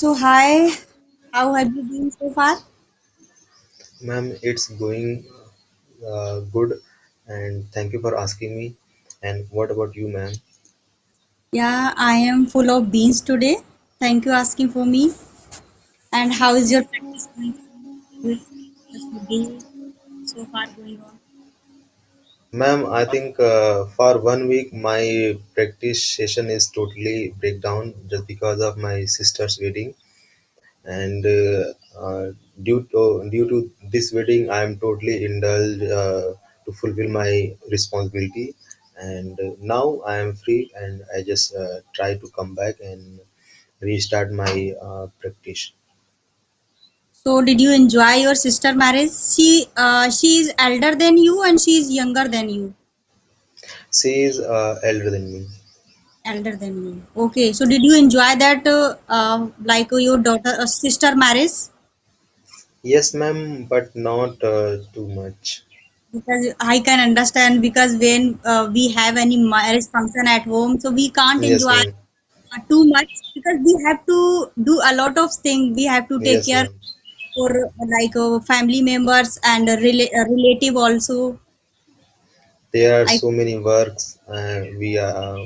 So hi, how have you been so far? Ma'am, it's going good, and thank you for asking me. And what about you, ma'am? Yeah, I am full of beans today. Thank you asking for me. And how is your practice going on? How is the day so far going on? Ma'am, I think for 1 week my practice session is totally breakdown just because of my sister's wedding, and due to this wedding, I am totally indulged to fulfill my responsibility, and now I am free, and I just try to come back and restart my practice. So did you enjoy your sister marriage? She is elder than you and she is younger than you. She is elder than me. Elder than you. Okay. So did you enjoy that your daughter sister marriage? Yes, ma'am, but not too much. Because I can understand because when we have any marriage function at home, so we can't Yes, enjoy ma'am. too much because we have to do a lot of things. We have to take Yes, care ma'am. for family members and relative also. There are I so many works we are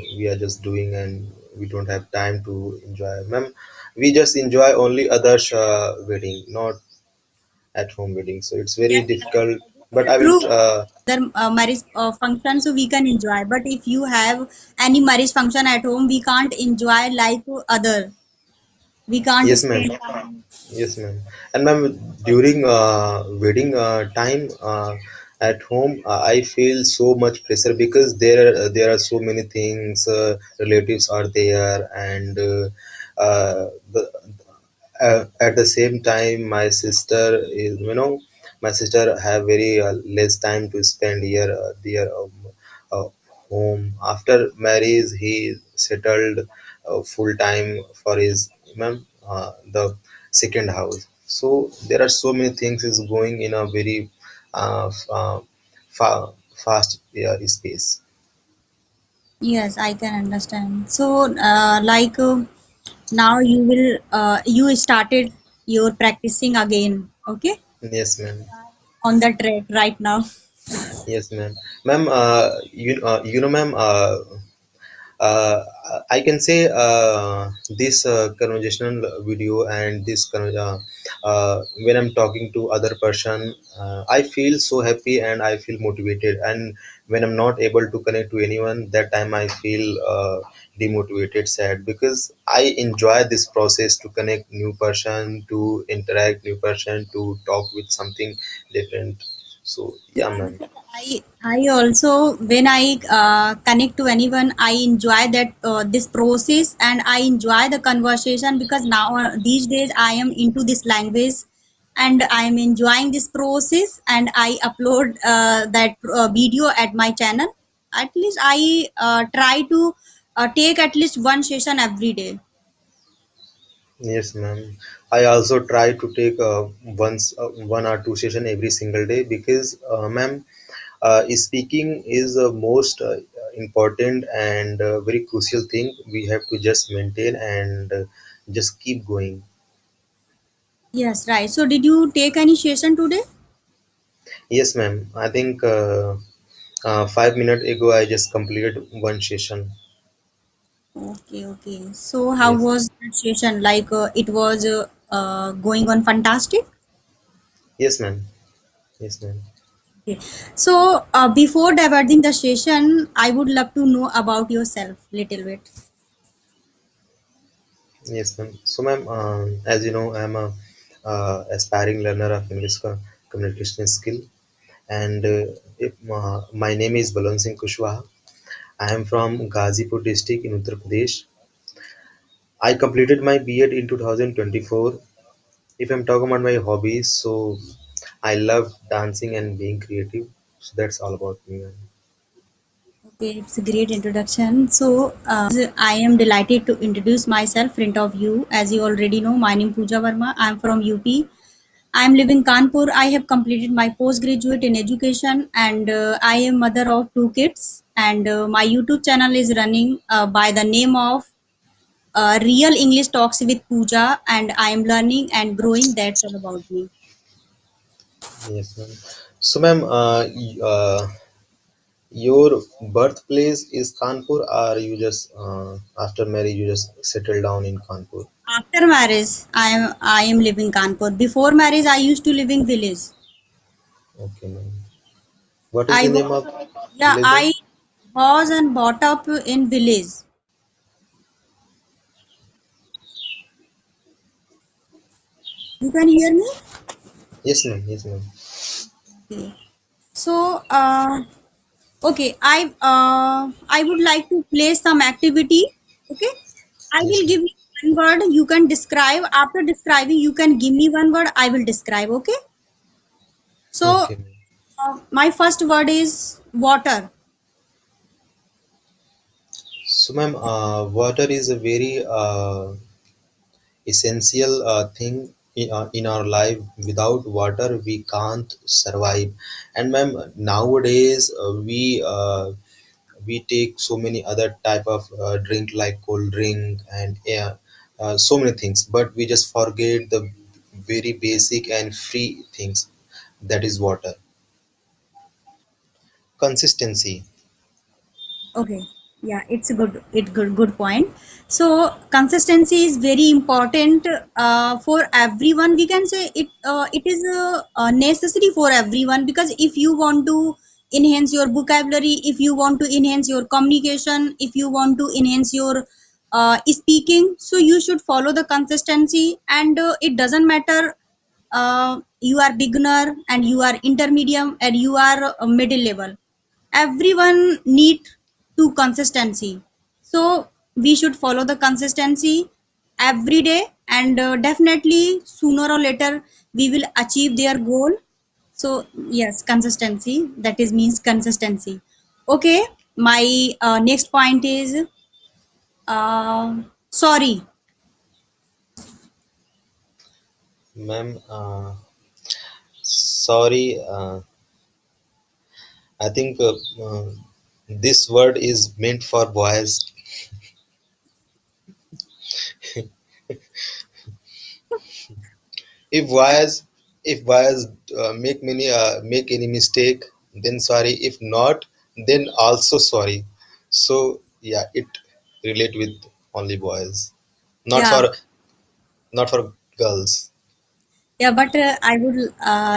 just doing, and we don't have time to enjoy. Ma'am, we just enjoy only others' wedding, not at home wedding. So it's very Yes, difficult. But I will. true. Other marriage function, so we can enjoy. But if you have any marriage function at home, we can't enjoy like other. We can't Yes, ma'am. spend time. Yes, ma'am. And ma'am, during wedding time at home, I feel so much pressure because there are so many things. Relatives are there, and at the same time, my sister is my sister have very less time to spend here their uh, home. After marriage, he settled full time for his the second house. So there are so many things is going in a very fast space. Yes, I can understand. So, now you started your practicing again, okay? Yes, ma'am. On the track right now. Yes, ma'am. Ma'am, you know, ma'am. Uh, I can say this conversational video and when I'm talking to other person, I feel so happy and I feel motivated. And when I'm not able to connect to anyone, that time I feel demotivated, sad because I enjoy this process to connect new person, to interact new person, to talk with something different. So yeah, Yeah, ma'am. because I also when I connect to anyone, I enjoy that this process and I enjoy the conversation because now these days I am into this language and I am enjoying this process and I upload that video at my channel. At least I try to take at least one session every day. Yes, ma'am. I also try to take one or two session every single day because, ma'am, speaking is the most important and very crucial thing we have to just maintain and just keep going. Yes, right. So did you take any session today? Yes, ma'am. I think 5 minutes ago I just completed one session. Okay, okay. So how Yes, was that session? It was going on fantastic. yes, ma'am. Yes, ma'am. Okay. So before diverting the session, I would love to know about yourself little bit. Yes, ma'am. So, ma'am, as you know, I'm a aspiring learner of English communication skill, and my name is Balwan Singh Kushwaha. I am from Ghazipur district in Uttar Pradesh. I completed my B.Ed in 2024. If I'm talking about my hobbies, so I love dancing and being creative. So that's all about me, ma'am. Okay, it's a great introduction. So I am delighted to introduce myself in front of you. As you already know, my name is Pooja Verma. I am from UP. I am living Kanpur. I have completed my postgraduate in education and I am mother of two kids and my YouTube channel is running by the name of Real English Talks with Pooja, and I am learning and growing. That's all about me. Yes, ma'am. So, ma'am, your birthplace is Kanpur, or you just after marriage you just settle down in Kanpur? After marriage, I am living Kanpur. Before marriage, I used to live in village. Okay, ma'am. What is I the name was of yeah village, ma'am? I was and brought up in village. You can hear me? Yes, ma'am. Yes, ma'am. Okay. So okay, I would like to play some activity. Okay, I Yes, will ma'am. give you one word. You can describe. After describing, you can give me one word. I will describe. Okay. So Okay, ma'am. my first word is water. So, ma'am, water is a very essential thing in our life. Without water we can't survive. And ma'am, nowadays we take so many other type of drink like cold drink and so many things, but we just forget the very basic and free things, that is water. Consistency. Okay, yeah, it's a good point. So consistency is very important for everyone. We can say it is necessary for everyone, because if you want to enhance your vocabulary, if you want to enhance your communication, if you want to enhance your speaking, so you should follow the consistency. And it doesn't matter you are beginner and you are intermediate and you are middle level, everyone need to consistency. So we should follow the consistency every day, and definitely sooner or later we will achieve their goal. So yes, consistency, that is means consistency. Okay, my next point is sorry. Ma'am, sorry, I think this word is meant for boys. If boys, if boys make any mistake, then sorry. If not, then also sorry. So yeah, it relate with only boys, not Yeah. for not for girls. Yeah, but I would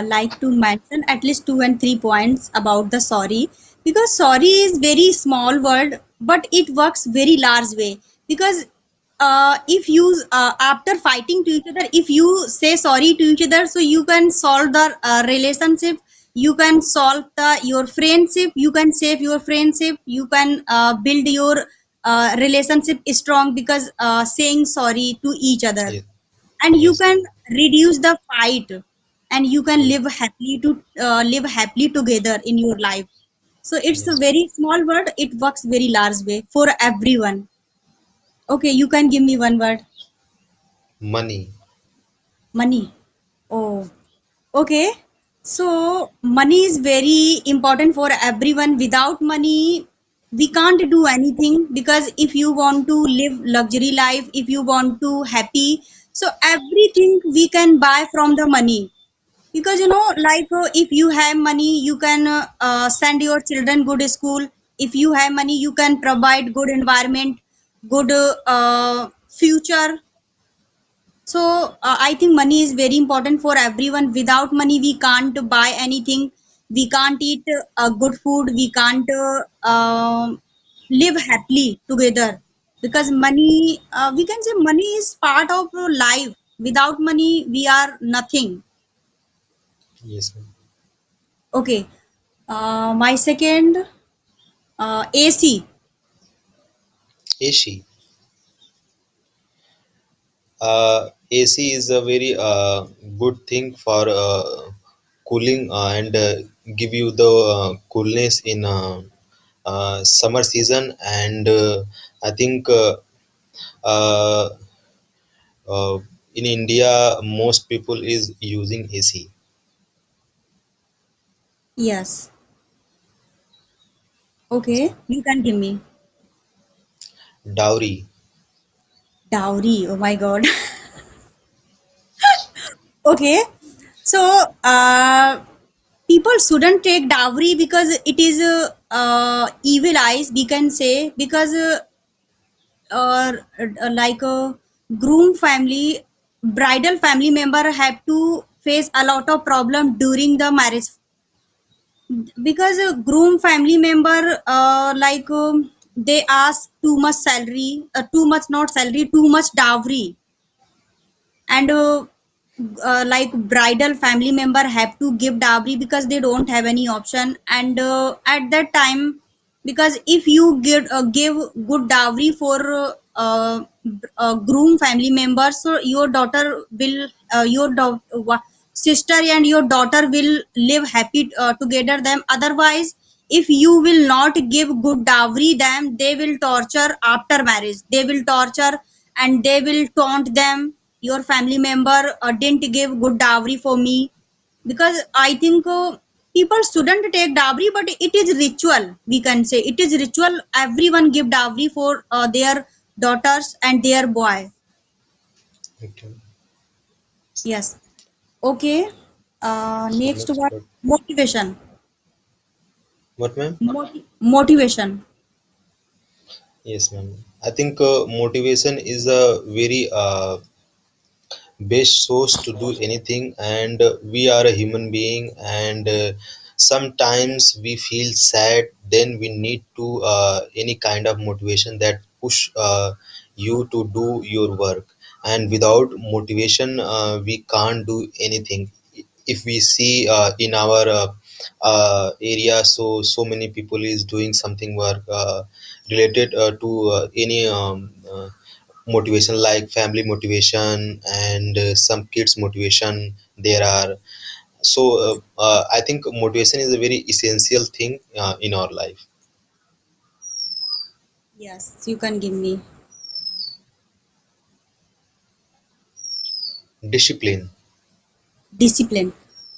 like to mention at least two and three points about the sorry, because sorry is very small word, but it works very large way. Because if you after fighting to each other, if you say sorry to each other, so you can solve the relationship, you can solve the your friendship, you can save your friendship, you can build your relationship strong, because saying sorry to each other, Yes, and you yes, can ma'am. reduce the fight, and you can Yes, live happily together in your life. So it's a yes. very small word, it works very large way for everyone. Okay, you can give me one word. Money. Money. Oh, okay. So money is very important for everyone. Without money we can't do anything, because if you want to live luxury life, if you want to happy, so everything we can buy from the money. Because like if you have money you can send your children good school. If you have money you can provide good environment, good future. So I think money is very important for everyone. Without money we can't buy anything, we can't eat good food, we can't live happily together. Because money, we can say money is part of life. Without money we are nothing. Yes, ma'am. Okay. My second, AC. AC. AC is a very good thing for cooling and give you the coolness in summer season. And I think uh, uh, in India most people is using AC. Yes. Okay, you can give me. Dowry. Dowry. Oh my God. Okay. So, people shouldn't take dowry because it is evil eyes, we can say, because like a groom family, bridal family member have to face a lot of problem during the marriage because a groom family member they ask too much salary, too much not salary, too much dowry, and like bridal family member have to give dowry because they don't have any option, and at that time, because if you give good dowry for groom family member, so your daughter will sister and your daughter will live happy together them. Otherwise, if you will not give good dowry them, they will torture after marriage, they will torture and they will taunt them, your family member didn't give good dowry for me. Because I think people shouldn't take dowry, but it is ritual, we can say it is ritual, everyone give dowry for their daughters and their boy. Okay. Yes. Okay. So Next next, one, motivation. what, ma'am? Motivation. Yes, ma'am. I think motivation is a very best source to do anything, and we are a human being, and sometimes we feel sad, then we need to any kind of motivation that push you to do your work, and without motivation we can't do anything. If we see in our area, so many people is doing something work related to any motivation, like family motivation and some kids motivation there are. So I think motivation is a very essential thing in our life. Yes, you can give me. Discipline. Discipline.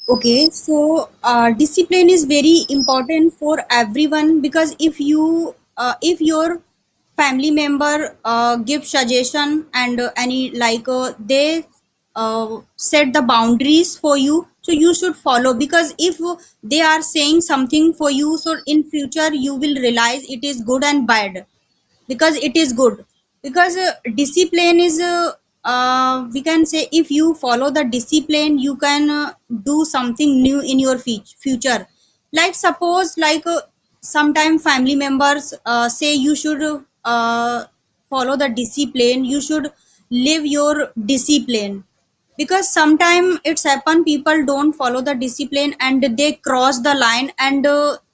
Okay, so discipline is very important for everyone, because if your family member give suggestion and any they set the boundaries for you, so you should follow, because if they are saying something for you, so in future you will realize it is good and bad, because it is good, because discipline is we can say if you follow the discipline you can do something new in your future. Like suppose sometime family members say you should follow the discipline, you should live your discipline, because sometimes it's happen people don't follow the discipline and they cross the line, and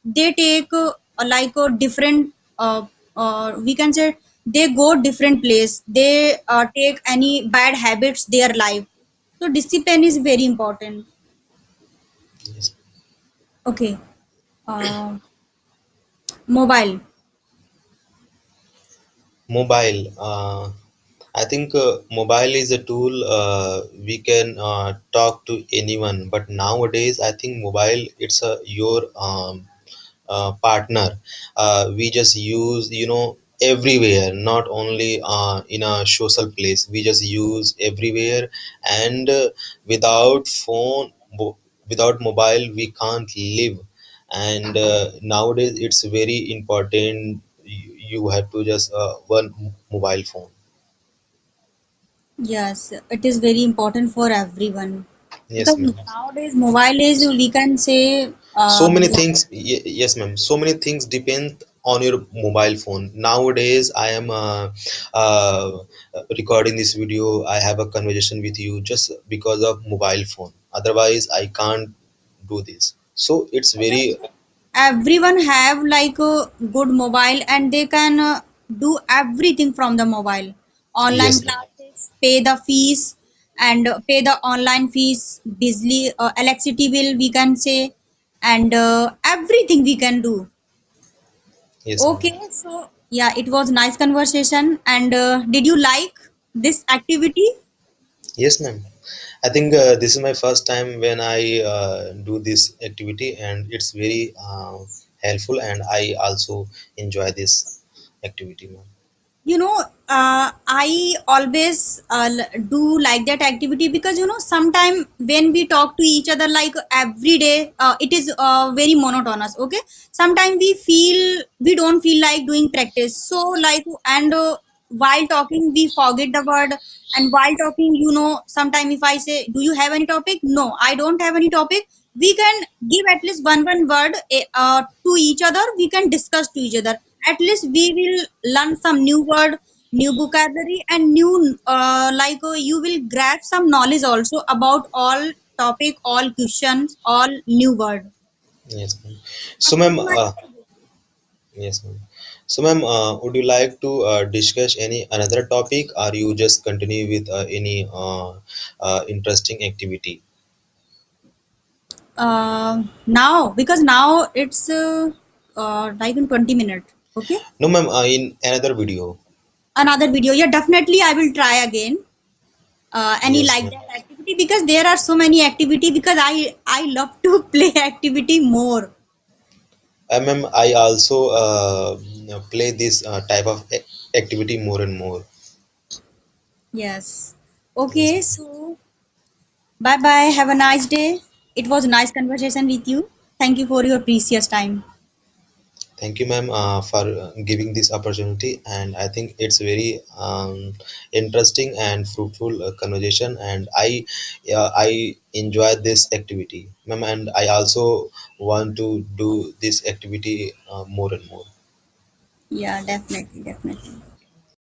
they take a different we can say they go different place, they take any bad habits their life. So discipline is very important. Yes. Okay. uh, Mobile. Mobile. I think mobile is a tool we can talk to anyone, but nowadays I think mobile it's a your partner. We just use, everywhere, not only in a social place. We just use everywhere, and without phone, without mobile, we can't live. And nowadays, it's very important. You have to just one mobile phone. Yes, it is very important for everyone, because Yes, ma'am. nowadays mobile is we can say So many things, yes, ma'am, so many things depend on your mobile phone. Nowadays I am recording this video, I have a conversation with you just because of mobile phone. Otherwise I can't do this. So it's very. everyone have like a good mobile and they can do everything from the mobile, online Yes, ma'am. classes, pay the fees, and pay the online fees, busy electricity bill we can say, and everything we can do. Yes, ma'am. Okay, so yeah, it was nice conversation, and did you like this activity? Yes, ma'am. I think this is my first time when I do this activity, and it's very helpful, and I also enjoy this activity, ma'am. You know, I always do like that activity because sometimes when we talk to each other like every day, it is very monotonous. Okay, sometimes we don't feel like doing practice. So like and while talking we forget the word, and while talking sometimes if I say, "Do you have any topic?" No, I don't have any topic. We can give at least one word to each other. We can discuss to each other. At least we will learn some new word, new vocabulary, and new you will grab some knowledge also about all topic, all questions, all new word. Yes, ma'am. So So, this ma'am, is my yes, ma'am. So, ma'am, would you like to discuss any another topic, or you just continue with any interesting activity? now because now it's like in 20 minutes. Okay, No, ma'am, in another video. another video. Yeah, definitely I will try again. Any Yes, like ma'am. that activity because there are so many activity because I love to play activity more. Ma'am, I also play this type of activity more and more. Yes. Yes, Okay, ma'am. so bye bye. Have a nice day. It was a nice conversation with you. Thank you for your precious time. Thank you, ma'am, for giving this opportunity. And I think it's very interesting and fruitful conversation. And I enjoy this activity, ma'am. And I also want to do this activity more and more. Yeah, definitely, definitely.